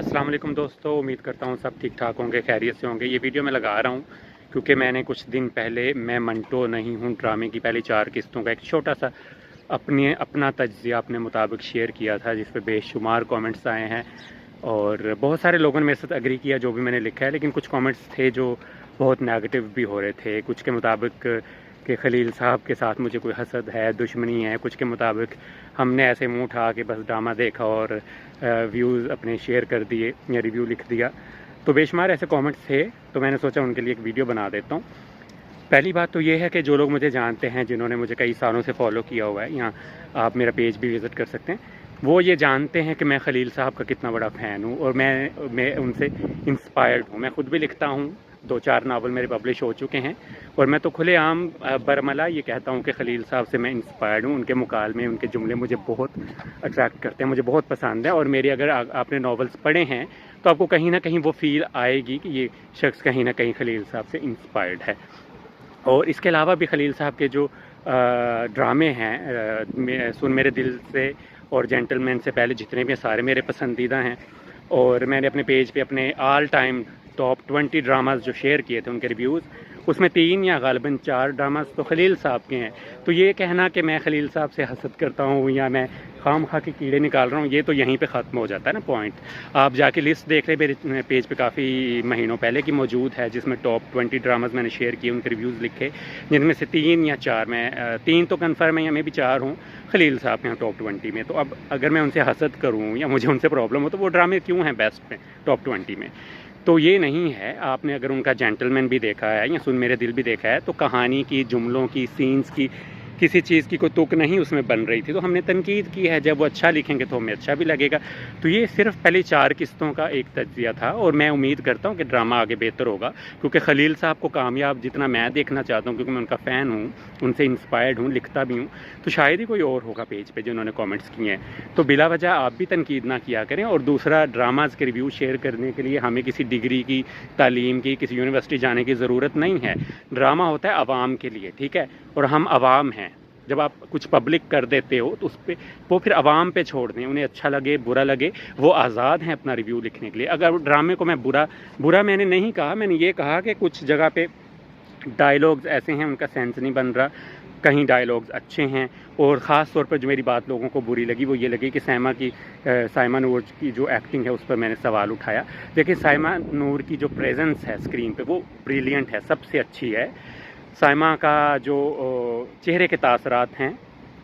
अस्सलाम वालेकुम दोस्तों, उम्मीद करता हूँ सब ठीक ठाक होंगे, खैरियत से होंगे। ये वीडियो मैं लगा रहा हूँ क्योंकि मैंने कुछ दिन पहले मैं मंटो नहीं हूँ ड्रामे की पहली 4 किस्तों का एक छोटा सा अपना तज्ज़िया अपने मुताबिक शेयर किया था, जिस पे बेशुमार कमेंट्स आए हैं और बहुत सारे लोगों ने मेरे साथ एग्री किया जो भी मैंने लिखा है। लेकिन कुछ कमेंट्स थे जो बहुत नेगेटिव भी हो रहे थे। कुछ के मुताबिक कि खलील साहब के साथ मुझे कोई हसद है, दुश्मनी है। कुछ के मुताबिक हमने ऐसे मुंह उठा के बस ड्रामा देखा और व्यूज़ अपने शेयर कर दिए या रिव्यू लिख दिया। तो बेशुमार ऐसे कमेंट्स थे, तो मैंने सोचा उनके लिए एक वीडियो बना देता हूँ। पहली बात तो ये है कि जो लोग मुझे जानते हैं, जिन्होंने मुझे कई सालों से फॉलो किया हुआ है, या आप मेरा पेज भी विज़िट कर सकते हैं, वो ये जानते हैं कि मैं खलील साहब का कितना बड़ा फ़ैन हूँ और मैं उनसे इंस्पायर्ड हूँ। मैं ख़ुद भी लिखता हूँ, 2-4 नावल मेरे पब्लिश हो चुके हैं और मैं तो खुलेआम बरमला ये कहता हूँ कि खलील साहब से मैं इंस्पायर्ड हूँ। उनके मुकालमे, उनके जुमले मुझे बहुत अट्रैक्ट करते हैं, मुझे बहुत पसंद है। और मेरे अगर आपने नावल्स पढ़े हैं तो आपको कहीं ना कहीं वो फील आएगी कि ये शख्स कहीं ना कहीं खलील साहब से इंस्पायर्ड है। और इसके अलावा भी खलील साहब के जो ड्रामे हैं, सुन मेरे दिल से और जेंटलमैन से पहले जितने भी सारे मेरे पसंदीदा हैं। और मैंने अपने पेज पे अपने ऑल टाइम टॉप 20 ड्रामास जो शेयर किए थे उनके रिव्यूज़, उसमें 3 या गालिबन 4 ड्रामास तो खलील साहब के हैं। तो ये कहना कि मैं खलील साहब से हसद करता हूँ या मैं खाम खा के कीड़े निकाल रहा हूँ, ये तो यहीं पे ख़त्म हो जाता है ना पॉइंट। आप जाके लिस्ट देख ले मेरे पेज पे काफ़ी महीनों पहले की मौजूद है, जिसमें टॉप 20 ड्रामास मैंने शेयर किए, उनके रिव्यूज़ लिखे, जिनमें से 3 या 4 मैं 3 तो कन्फर्म है या मैं भी 4 हूँ खलील साहब के यहाँ टॉप 20 में। तो अब अगर मैं उनसे हसद करूँ या मुझे उनसे प्रॉब्लम हो तो वो ड्रामे क्यों हैं बेस्ट में टॉप 20 में? तो ये नहीं है। आपने अगर उनका जेंटलमैन भी देखा है या सुन मेरे दिल भी देखा है तो कहानी की, जुमलों की, सीन्स की, किसी चीज़ की कोई तुक नहीं उसमें बन रही थी। तो हमने तनकीद की है, जब वो अच्छा लिखेंगे तो हमें अच्छा भी लगेगा। तो ये सिर्फ पहली 4 किस्तों का एक तज्ज़िया था और मैं उम्मीद करता हूँ कि ड्रामा आगे बेहतर होगा, क्योंकि खलील साहब को कामयाब जितना मैं देखना चाहता हूँ, क्योंकि मैं उनका फ़ैन हूँ, उनसे इंस्पायर्ड हूँ, लिखता भी हूँ, तो शायद ही कोई और होगा पेज पे जिन्होंने कमेंट्स किए हैं। तो बिला वजह आप भी तनकीद ना किया करें। और दूसरा, ड्रामाज़ के रिव्यू शेयर करने के लिए हमें किसी डिग्री की, तालीम की, किसी यूनिवर्सिटी जाने की ज़रूरत नहीं है। ड्रामा होता है आवाम के लिए, ठीक है, और हम आवाम हैं। जब आप कुछ पब्लिक कर देते हो तो उस पर वो फिर आवाम पे छोड़ दें, उन्हें अच्छा लगे बुरा लगे, वो आज़ाद हैं अपना रिव्यू लिखने के लिए। अगर ड्रामे को मैं बुरा मैंने नहीं कहा, मैंने ये कहा कि कुछ जगह पे डायलॉग्स ऐसे हैं उनका सेंस नहीं बन रहा, कहीं डायलॉग्स अच्छे हैं। और ख़ास तौर पर जो मेरी बात लोगों को बुरी लगी वो ये लगी कि साइमा नूर की जो एक्टिंग है उस पर मैंने सवाल उठाया। देखिए, साइमा नूर की जो प्रेजेंस है स्क्रीन पे वो ब्रिलियंट है, सबसे अच्छी है। साइमा का जो चेहरे के तासरात हैं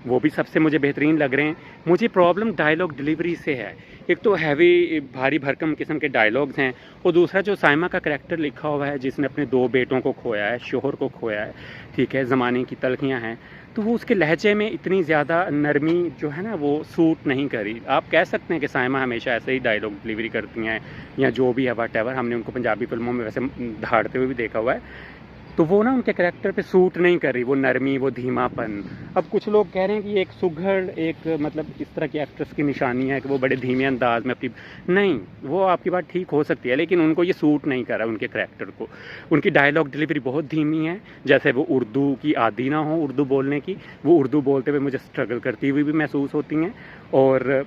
वो भी सबसे मुझे बेहतरीन लग रहे हैं। मुझे प्रॉब्लम डायलॉग डिलीवरी से है। एक तो हैवी, भारी भरकम किस्म के डायलॉग्स हैं, और दूसरा जो साइमा का करैक्टर लिखा हुआ है, जिसने अपने 2 बेटों को खोया है, शोहर को खोया है, ठीक है, ज़माने की तलखियाँ हैं, तो वो उसके लहजे में इतनी ज़्यादा नरमी जो है ना वो सूट नहीं करी। आप कह सकते हैं कि साइमा हमेशा ऐसे ही डायलॉग डिलीवरी करती हैं या जो भी है वट, हमने उनको पंजाबी फिल्मों में वैसे दहाड़ते हुए भी देखा हुआ है, तो वो ना उनके करैक्टर पे सूट नहीं कर रही, वो नरमी, वो धीमापन। अब कुछ लोग कह रहे हैं कि ये एक सुघड़, एक मतलब इस तरह की एक्ट्रेस की निशानी है कि वो बड़े धीमे अंदाज में अपनी, नहीं, वो आपकी बात ठीक हो सकती है, लेकिन उनको ये सूट नहीं कर रहा उनके करैक्टर को। उनकी डायलॉग डिलीवरी बहुत धीमी है, जैसे वो उर्दू की आदी ना हो, उर्दू बोलने की। वो उर्दू बोलते हुए मुझे स्ट्रगल करती हुई भी महसूस होती हैं, और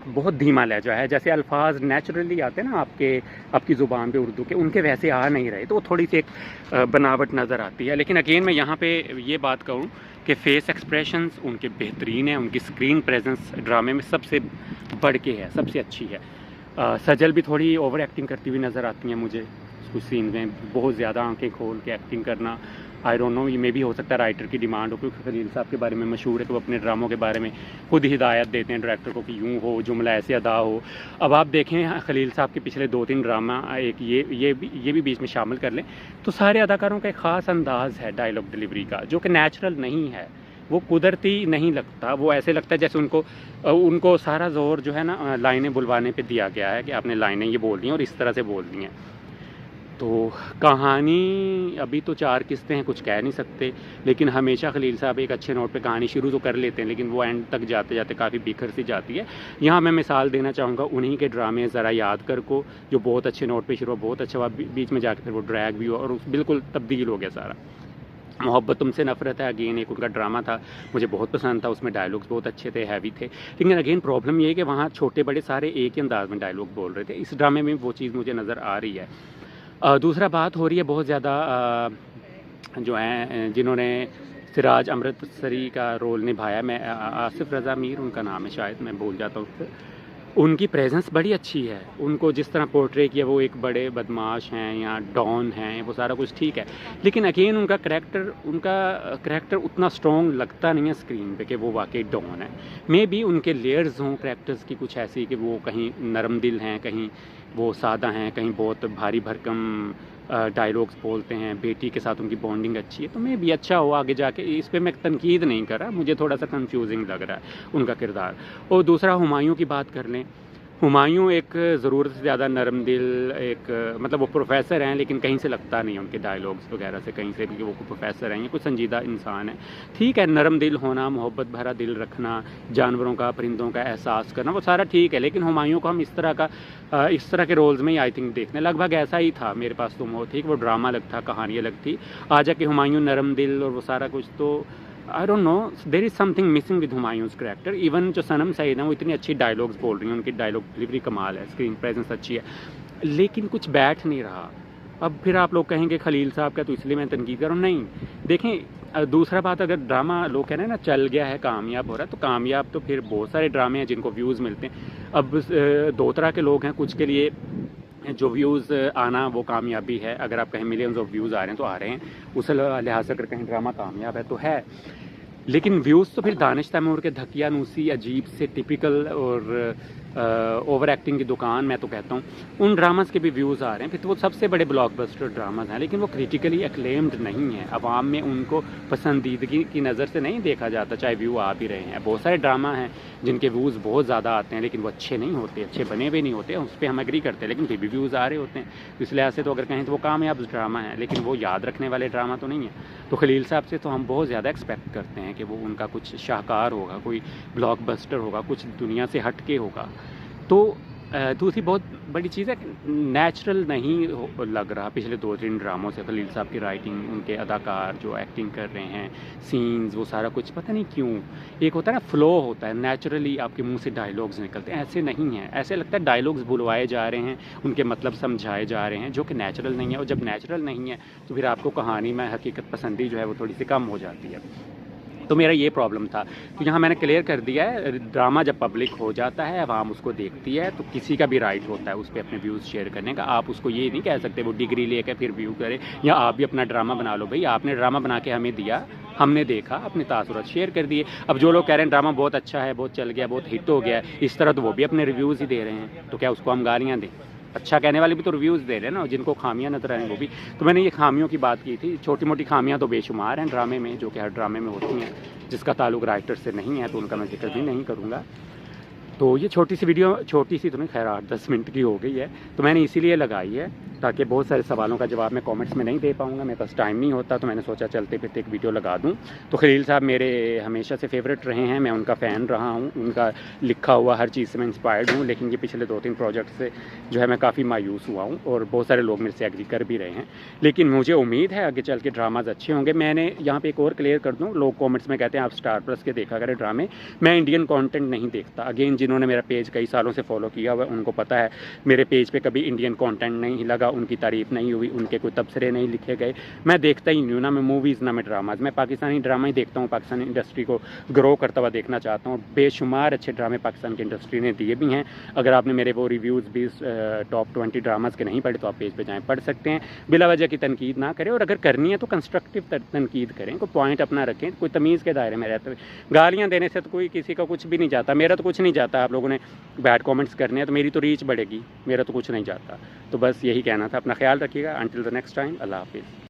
बहुत धीमा लहजा है, जैसे अल्फाज नेचुरली आते हैं ना आपकी ज़ुबान पे उर्दू के, उनके वैसे आ नहीं रहे, तो वो थोड़ी सी एक बनावट नज़र आती है। लेकिन अगेन मैं यहाँ पे ये बात कहूँ कि फेस एक्सप्रेशंस उनके बेहतरीन हैं, उनकी स्क्रीन प्रेजेंस ड्रामे में सबसे बढ़ के है, सबसे अच्छी है। सजल भी थोड़ी ओवर एक्टिंग करती हुई नज़र आती हैं मुझे कुछ सीन में, बहुत ज़्यादा आंखें खोल के एक्टिंग करना। आई डोंट नो, ये मे भी हो सकता है राइटर की डिमांड हो, क्योंकि खलील साहब के बारे में मशहूर है कि वो अपने ड्रामों के बारे में खुद हिदायत देते हैं डायरेक्टर को कि यूँ हो, जुमला ऐसे अदा हो। अब आप देखें खलील साहब के पिछले 2-3 ड्रामा, एक ये भी बीच में शामिल कर लें, तो सारे अदाकारों का एक ख़ास अंदाज़ है डायलॉग डिलीवरी का, जो कि नेचुरल नहीं है, वो कुदरती नहीं लगता। वो ऐसे लगता है जैसे उनको सारा जोर जो है ना लाइनें बुलवाने पे दिया गया है कि आपने लाइनें ये बोल दी हैं और इस तरह से बोल दी हैं। तो कहानी, अभी तो 4 किस्तें हैं, कुछ कह नहीं सकते, लेकिन हमेशा खलील साहब एक अच्छे नोट पे कहानी शुरू तो कर लेते हैं, लेकिन वो एंड तक जाते जाते काफ़ी बिखर सी जाती है। यहाँ मैं मिसाल देना चाहूँगा उन्हीं के ड्रामे ज़रा याद कर को, जो बहुत अच्छे नोट पे शुरू हुआ, बहुत अच्छा हुआ, बीच में जाकर फिर वो ड्रैग भी हुआ और बिल्कुल तब्दील हो गया सारा। मोहब्बत तुमसे नफ़रत है अगेन एक उनका ड्रामा था, मुझे बहुत पसंद था, उसमें डायलॉग्स बहुत अच्छे थे, हैवी थे। लेकिन अगेन प्रॉब्लम ये है कि वहाँ छोटे बड़े सारे एक ही अंदाज़ में डायलॉग बोल रहे थे। इस ड्रामे में वो चीज़ मुझे नज़र आ रही है। दूसरा बात हो रही है बहुत ज़्यादा जो हैं जिन्होंने सिराज अमृतसरी का रोल निभाया, मैं आसिफ रज़ा मीर उनका नाम है शायद, मैं भूल जाता हूँ। उनकी प्रेजेंस बड़ी अच्छी है, उनको जिस तरह पोर्ट्रे किया वो एक बड़े बदमाश हैं या डॉन हैं, वो सारा कुछ ठीक है। लेकिन अगेन उनका करैक्टर उतना स्ट्रॉन्ग लगता नहीं है स्क्रीन पे कि वो वाकई डॉन है। मे बी उनके लेयर्स हों करैक्टर्स की कुछ ऐसी कि वो कहीं नरम दिल हैं, कहीं वो सादा हैं, कहीं बहुत भारी भरकम डायलॉग्स बोलते हैं, बेटी के साथ उनकी बॉन्डिंग अच्छी है, तो मैं भी अच्छा हो आगे जाके। इस पे मैं तनकीद नहीं कर रहा, मुझे थोड़ा सा कंफ्यूजिंग लग रहा है उनका किरदार। और दूसरा हुमायूं की बात कर लें, हुमायूं एक ज़रूरत से ज़्यादा नरम दिल, एक मतलब वो प्रोफेसर हैं लेकिन कहीं से लगता नहीं है उनके डायलॉग्स वगैरह से कहीं से भी कि वो प्रोफेसर हैं, ये कोई संजीदा इंसान है। ठीक है, नरम दिल होना, मोहब्बत भरा दिल रखना, जानवरों का परिंदों का एहसास करना, वो सारा ठीक है। लेकिन हुमायूं को हम इस तरह के रोल्स में ही आई थिंक देखने, लगभग ऐसा ही था मेरे पास तुम हो, ठीक, वो ड्रामा अलग था, कहानी अलग थी। आ जाके हुमायूं नरम दिल और वो सारा कुछ, तो I don't know, there is something missing with Humayun's character. Even जो सनम सईद है वो इतनी अच्छी डायलॉग्स बोल रही हैं, उनकी डायलॉग डिलीवरी कमाल है, स्क्रीन प्रेजेंस अच्छी है, लेकिन कुछ बैठ नहीं रहा। अब फिर आप लोग कहेंगे खलील साहब का, तो इसलिए मैं तनकीद कर रहा हूँ, नहीं। देखें, दूसरा बात, अगर ड्रामा लोग कह रहे हैं ना चल गया है, कामयाब हो रहा है, तो कामयाब तो फिर बहुत सारे ड्रामे हैं जिनको व्यूज़ मिलते हैं। अब दो तरह के लोग हैं, कुछ के लिए जो व्यूज़ आना वो कामयाबी है, अगर आप कहें मिलियंस ऑफ व्यूज़ आ रहे हैं तो आ रहे हैं, उस लिहाज से अगर कहें ड्रामा कामयाब है तो है। लेकिन व्यूज़ तो फिर दानिश तैमूर के धकियानूसी, अजीब से टिपिकल और ओवर एक्टिंग की दुकान, मैं तो कहता हूँ, उन ड्रामास के भी व्यूज़ आ रहे हैं। फिर तो वो सबसे बड़े ब्लॉकबस्टर ड्रामास हैं, लेकिन वो क्रिटिकली एक्लेम्ड नहीं है, अवाम में उनको पसंदीदगी की नज़र से नहीं देखा जाता, चाहे व्यू आ भी रहे हैं। बहुत सारे ड्रामा हैं जिनके व्यूज़ बहुत ज़्यादा आते हैं लेकिन वो अच्छे नहीं होते, अच्छे बने हुए नहीं होते, उस पर हम एग्री करते हैं, लेकिन फिर भी व्यूज़ आ रहे होते हैं। तो इस लिहाज से तो अगर कहें तो वो कामयाब ड्रामा है, लेकिन वो याद रखने वाले ड्रामा तो नहीं है। तो खलील साहब से तो हम बहुत ज़्यादा एक्सपेक्ट करते हैं कि वो उनका कुछ शाहकार होगा, कोई ब्लॉकबस्टर होगा, कुछ दुनिया से हट के होगा। तो दूसरी बहुत बड़ी चीज़ है, नेचुरल नहीं लग रहा पिछले 2-3 ड्रामों से खलील साहब की राइटिंग, उनके अदाकार जो एक्टिंग कर रहे हैं, सीन्स, वो सारा कुछ पता नहीं क्यों। एक होता है ना फ्लो होता है, नेचुरली आपके मुंह से डायलॉग्स निकलते हैं, ऐसे नहीं है। ऐसे लगता है डायलॉग्स बुलवाए जा रहे हैं, उनके मतलब समझाए जा रहे हैं, जो कि नेचुरल नहीं है। और जब नेचुरल नहीं है तो फिर आपको कहानी में हकीकत पसंदी जो है वो थोड़ी सी कम हो जाती है। तो मेरा ये प्रॉब्लम था। तो यहाँ मैंने क्लियर कर दिया है, ड्रामा जब पब्लिक हो जाता है, आवाम उसको देखती है, तो किसी का भी राइट होता है उस पर अपने व्यूज़ शेयर करने का। आप उसको ये नहीं कह सकते वो डिग्री लेकर फिर व्यू करे, या आप भी अपना ड्रामा बना लो। भाई आपने ड्रामा बना के हमें दिया, हमने देखा, अपने तासुरात शेयर कर दिए। अब जो लोग कह रहे हैं ड्रामा बहुत अच्छा है, बहुत चल गया, बहुत हिट हो गया, इस तरह तो वो भी अपने रिव्यूज़ ही दे रहे हैं, तो क्या उसको हम गालियाँ दें? अच्छा कहने वाले भी तो रिव्यूज़ दे रहे हैं ना, जिनको खामियां नजर आए वो भी। तो मैंने ये खामियों की बात की थी, छोटी मोटी खामियां तो बेशुमार हैं ड्रामे में, जो कि हर ड्रामे में होती हैं, जिसका ताल्लुक राइटर से नहीं है तो उनका मैं जिक्र भी नहीं करूँगा। तो ये छोटी सी वीडियो, छोटी सी तो नहीं, खैर 8-10 मिनट की हो गई है, तो मैंने इसीलिए लगाई है ताकि बहुत सारे सवालों का जवाब मैं कमेंट्स में नहीं दे पाऊँगा, मेरे पास टाइम नहीं होता, तो मैंने सोचा चलते फिरते एक वीडियो लगा दूँ। तो खलील साहब मेरे हमेशा से फेवरेट रहे हैं, मैं उनका फ़ैन रहा हूँ, उनका लिखा हुआ हर चीज़ से मैं इंस्पायर्ड हूँ। लेकिन ये पिछले 2-3 प्रोजेक्ट से जो है मैं काफ़ी मायूस हुआ हूँ, और बहुत सारे लोग मेरे से एग्री कर भी रहे हैं। लेकिन मुझे उम्मीद है आगे चल के ड्रामाज अच्छे होंगे। मैंने यहाँ पर एक और क्लियर कर दूँ, लोग कॉमेंट्स में कहते हैं आप स्टार प्लस के देखा करें ड्रामे, मैं इंडियन कॉन्टेंट नहीं देखता। अगेन जिन्होंने मेरा पेज कई सालों से फॉलो किया हुआ उनको पता है, मेरे पेज पे कभी इंडियन कंटेंट नहीं लगा, उनकी तारीफ नहीं हुई, उनके कोई तबसरे नहीं लिखे गए। मैं देखता ही नहीं हूँ, ना मैं मूवीज़ ना मैं ड्रामाज। मैं पाकिस्तानी ड्रामा ही देखता हूँ, पाकिस्तानी इंडस्ट्री को ग्रो करता हुआ देखना चाहता हूँ। बेशुमार अच्छे ड्रामे पाकिस्तान की इंडस्ट्री ने दिए भी हैं। अगर आपने मेरे वो रिव्यूज़ भी टॉप 20 ड्रामाज के नहीं पढ़े तो आप पेज पर जाएँ, पढ़ सकते हैं। बिला वजह की तनकीद ना करें, और अगर करनी है तो कंस्ट्रक्टिव तनकीद करें, कोई पॉइंट अपना रखें, कोई तमीज़ के दायरे में रहते हुए। गालियाँ देने से तो कोई किसी का कुछ भी नहीं जाता, मेरा तो कुछ नहीं जाता। आप लोगों ने बैड कमेंट्स करने हैं तो मेरी तो रीच बढ़ेगी, मेरा तो कुछ नहीं जाता। तो बस यही कहना था, अपना ख्याल रखिएगा। अंटिल द नेक्स्ट टाइम, अल्लाह हाफिज़।